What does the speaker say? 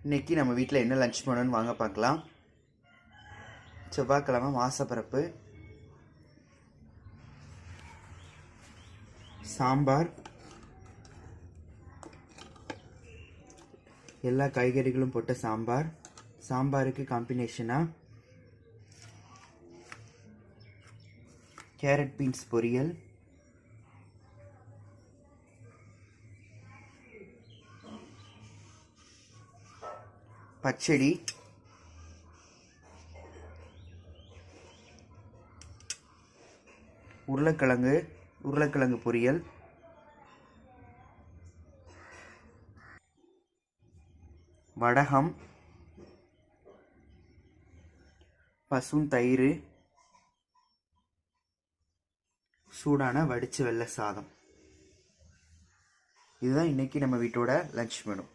இன்றைக்கி நம்ம வீட்டில் என்ன லஞ்ச் பண்ணணும்னு வாங்க பார்க்கலாம். செவ்வாய்க்கிழமை மாசப்பரப்பு, சாம்பார், எல்லா காய்கறிகளும் போட்ட சாம்பார். சாம்பாருக்கு காம்பினேஷனாக கேரட் பீன்ஸ் பொரியல், பச்சடி, உருளைக்கிழங்கு பொரியல், வடகம், பசுந்தயிர், சூடான வடிச்ச வெள்ளை சாதம். இதுதான் இன்னைக்கு நம்ம வீட்டோட லஞ்ச் மெனு.